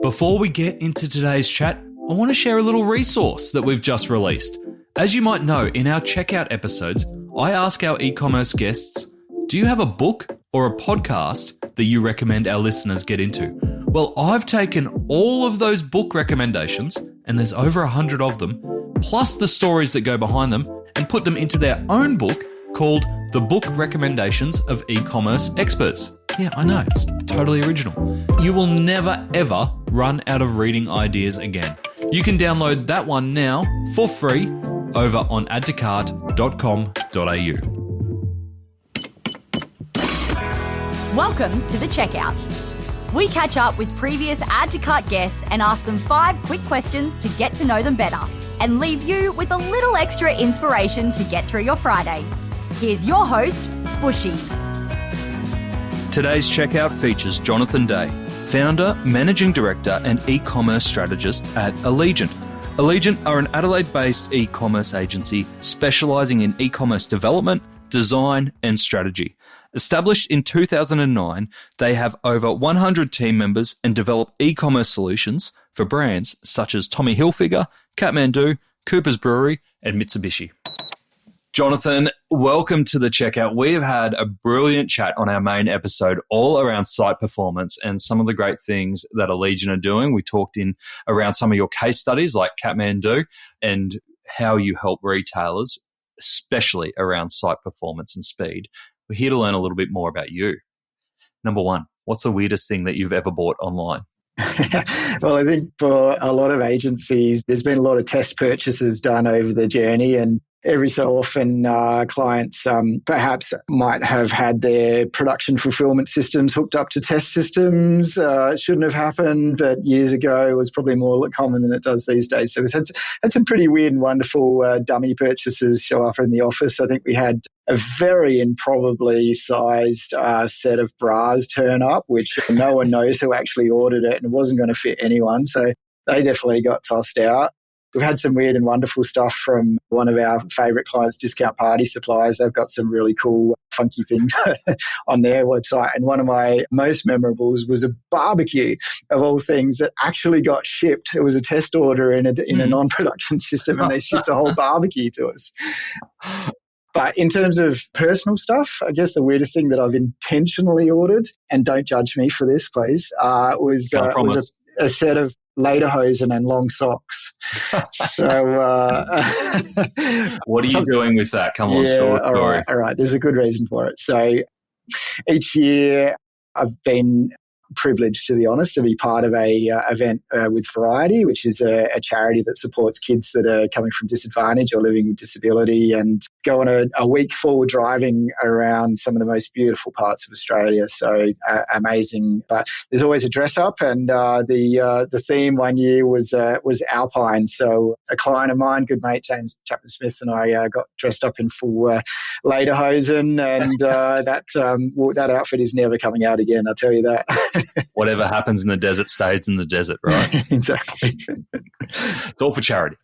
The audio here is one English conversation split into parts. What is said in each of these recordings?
Before we get into today's chat, I want to share a little resource that we've just released. As you might know, in our checkout episodes, I ask our e-commerce guests, do you have a book or a podcast that you recommend our listeners get into? Well, I've taken all of those book recommendations, and there's over 100 of them, plus the stories that go behind them, and put them into their own book called The Book Recommendations of E-Commerce Experts. Yeah, I know, it's totally original. You will never, ever run out of reading ideas again. You can download that one now for free over on addtocart.com.au. Welcome to The Checkout. We catch up with previous Add to Cart guests and ask them 5 quick questions to get to know them better and leave you with a little extra inspiration to get through your Friday. Here's your host, Bushy. Today's checkout features Jonathan Day, founder, managing director, and e-commerce strategist at Aligent. Aligent are an Adelaide-based e-commerce agency specialising in e-commerce development, design, and strategy. Established in 2009, they have over 100 team members and develop e-commerce solutions for brands such as Tommy Hilfiger, Kathmandu, Cooper's Brewery, and Mitsubishi. Jonathan, welcome to the checkout. We have had a brilliant chat on our main episode all around site performance and some of the great things that Aligent are doing. We talked in around some of your case studies like Kathmandu and how you help retailers, especially around site performance and speed. We're here to learn a little bit more about you. Number one, what's the weirdest thing that you've ever bought online? Well, I think for a lot of agencies, there's been a lot of test purchases done over the journey, and every so often clients perhaps might have had their production fulfillment systems hooked up to test systems. It shouldn't have happened, but years ago it was probably more common than it does these days. So we've had some pretty weird and wonderful dummy purchases show up in the office. I think we had a very improbably sized set of bras turn up, which no one knows who actually ordered it, and it wasn't going to fit anyone. So they definitely got tossed out. We've had some weird and wonderful stuff from one of our favourite clients, Discount Party Supplies. They've got some really cool, funky things on their website. And one of my most memorables was a barbecue, of all things, that actually got shipped. It was a test order in a non-production system, and they shipped a whole barbecue to us. But in terms of personal stuff, I guess the weirdest thing that I've intentionally ordered, and don't judge me for this, please, was a set of lederhosen and long socks. So, what are you doing with that? Come on, story. All right. There's a good reason for it. So, each year I've been privileged, to be honest, to be part of a event with Variety, which is a charity that supports kids that are coming from disadvantage or living with disability, and go on a week forward driving around some of the most beautiful parts of Australia. So amazing. But there's always a dress up, and the theme one year was Alpine. So a client of mine, good mate James Chapman Smith, and I got dressed up in full lederhosen, and that outfit is never coming out again, I'll tell you that. Whatever happens in the desert stays in the desert, right? Exactly. It's all for charity.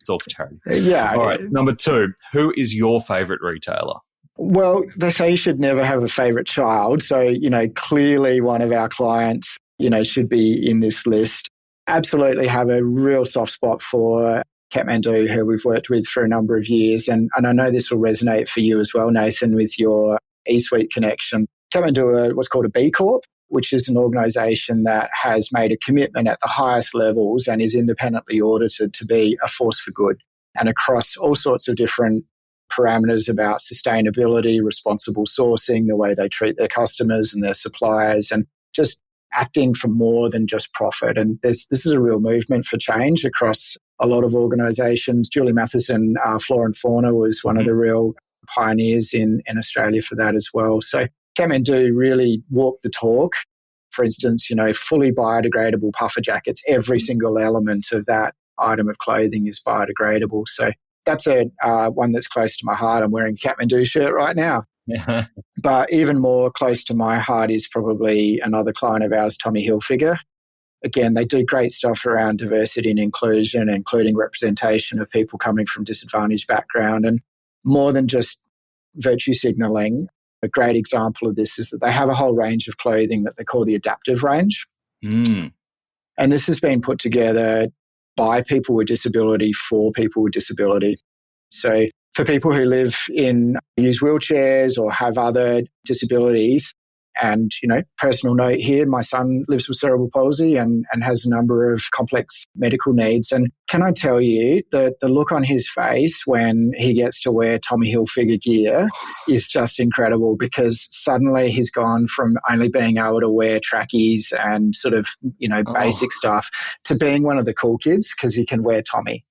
Yeah. All right. Number 2, who is your favourite retailer? Well, they say you should never have a favourite child. So, clearly one of our clients, should be in this list. Absolutely have a real soft spot for Kathmandu, who we've worked with for a number of years. And I know this will resonate for you as well, Nathan, with your eSuite connection. Kathmandu are what's called a B Corp, which is an organisation that has made a commitment at the highest levels and is independently audited to be a force for good, and across all sorts of different parameters about sustainability, responsible sourcing, the way they treat their customers and their suppliers, and just acting for more than just profit. And this is a real movement for change across a lot of organisations. Julie Matheson, Flora and Fauna, was one of the real pioneers in Australia for that as well. So Kathmandu really walk the talk. For instance, fully biodegradable puffer jackets. Every single element of that item of clothing is biodegradable. So that's one that's close to my heart. I'm wearing a Kathmandu shirt right now. But even more close to my heart is probably another client of ours, Tommy Hilfiger. Again, they do great stuff around diversity and inclusion, including representation of people coming from disadvantaged background. And more than just virtue signalling, a great example of this is that they have a whole range of clothing that they call the adaptive range. And And this has been put together by people with disability for people with disability. So for people who use wheelchairs or have other disabilities, and, personal note here, my son lives with cerebral palsy and has a number of complex medical needs. And can I tell you that the look on his face when he gets to wear Tommy Hilfiger gear is just incredible, because suddenly he's gone from only being able to wear trackies and sort of, basic stuff to being one of the cool kids because he can wear Tommy.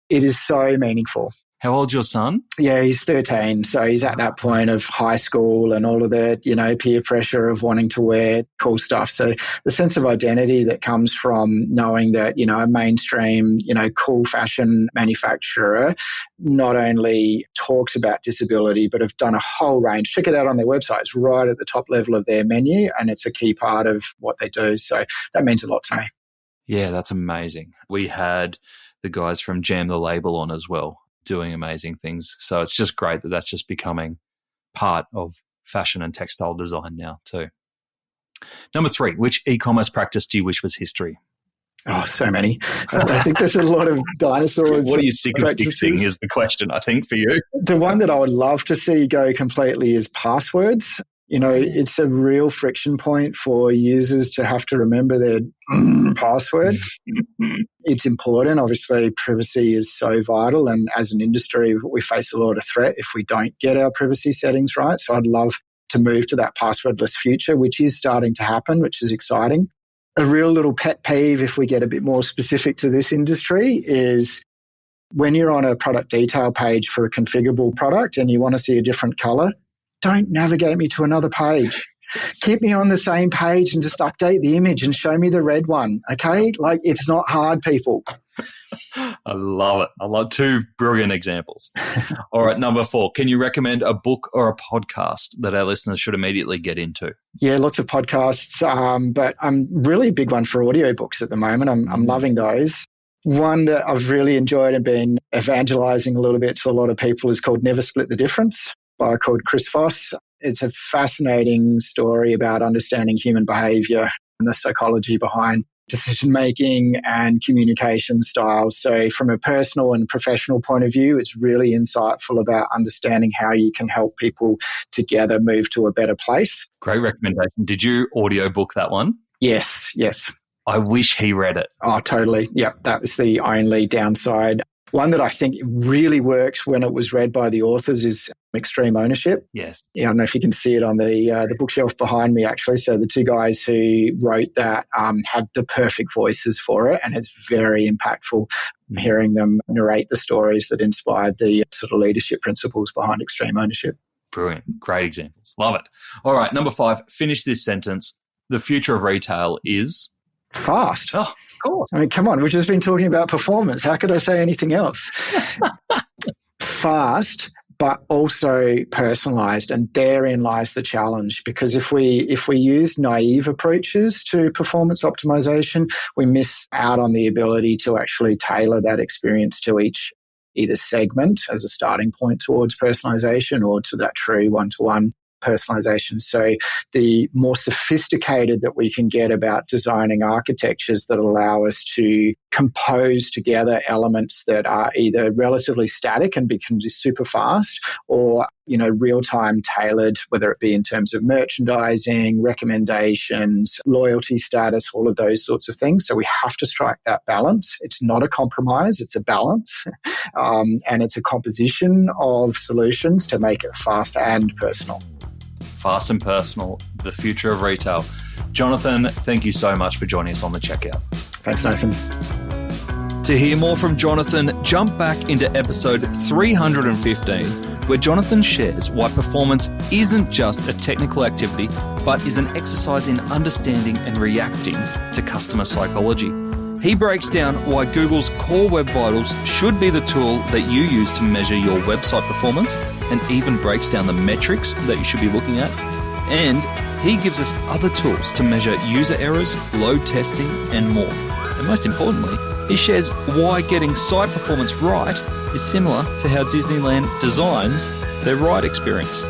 It is so meaningful. How old's your son? Yeah, he's 13. So he's at that point of high school and all of the, peer pressure of wanting to wear cool stuff. So the sense of identity that comes from knowing that, a mainstream, cool fashion manufacturer not only talks about disability, but have done a whole range. Check it out on their website. It's right at the top level of their menu, and it's a key part of what they do. So that means a lot to me. Yeah, that's amazing. We had the guys from Jam the Label on as well, doing amazing things. So it's just great that that's just becoming part of fashion and textile design now too. Number 3, which e-commerce practice do you wish was history? Oh, so many. I think there's a lot of dinosaurs. What are you sick of fixing is the question, I think, for you. The one that I would love to see go completely is passwords. It's a real friction point for users to have to remember their password. It's important. Obviously, privacy is so vital. And as an industry, we face a lot of threat if we don't get our privacy settings right. So I'd love to move to that passwordless future, which is starting to happen, which is exciting. A real little pet peeve, if we get a bit more specific to this industry, is when you're on a product detail page for a configurable product and you want to see a different color, don't navigate me to another page. Keep me on the same page and just update the image and show me the red one, okay? Like, it's not hard, people. I love it. I love 2 brilliant examples. All right, number 4. Can you recommend a book or a podcast that our listeners should immediately get into? Yeah, lots of podcasts, but I'm really a big one for audiobooks at the moment. I'm loving those. One that I've really enjoyed and been evangelizing a little bit to a lot of people is called Never Split the Difference, by a guy called Chris Voss. It's a fascinating story about understanding human behavior and the psychology behind decision-making and communication styles. So from a personal and professional point of view, it's really insightful about understanding how you can help people together move to a better place. Great recommendation. Did you audiobook that one? Yes. I wish he read it. Oh, totally. Yep, that was the only downside. One that I think really works when it was read by the authors is Extreme Ownership. Yes. Yeah, I don't know if you can see it on the bookshelf behind me, actually. So the 2 guys who wrote that have the perfect voices for it, and it's very impactful hearing them narrate the stories that inspired the sort of leadership principles behind Extreme Ownership. Brilliant. Great examples. Love it. All right, number 5, finish this sentence. The future of retail is... fast. Oh, of course. I mean, come on, we've just been talking about performance. How could I say anything else? Fast, but also personalized, and therein lies the challenge, because if we use naive approaches to performance optimization, we miss out on the ability to actually tailor that experience to each either segment as a starting point towards personalization or to that true one-to-one personalization. So the more sophisticated that we can get about designing architectures that allow us to compose together elements that are either relatively static and become super fast, or real-time tailored, whether it be in terms of merchandising, recommendations, loyalty status, all of those sorts of things. So we have to strike that balance. It's not a compromise, it's a balance. And it's a composition of solutions to make it fast and personal. Fast and personal, the future of retail. Jonathan, thank you so much for joining us on The Checkout. Thanks, Nathan. To hear more from Jonathan, jump back into episode 315, where Jonathan shares why performance isn't just a technical activity, but is an exercise in understanding and reacting to customer psychology. He breaks down why Google's Core Web Vitals should be the tool that you use to measure your website performance, and even breaks down the metrics that you should be looking at. And he gives us other tools to measure user errors, load testing, and more. And most importantly, he shares why getting site performance right is similar to how Disneyland designs their ride experience.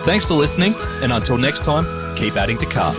Thanks for listening, and until next time, keep adding to cart.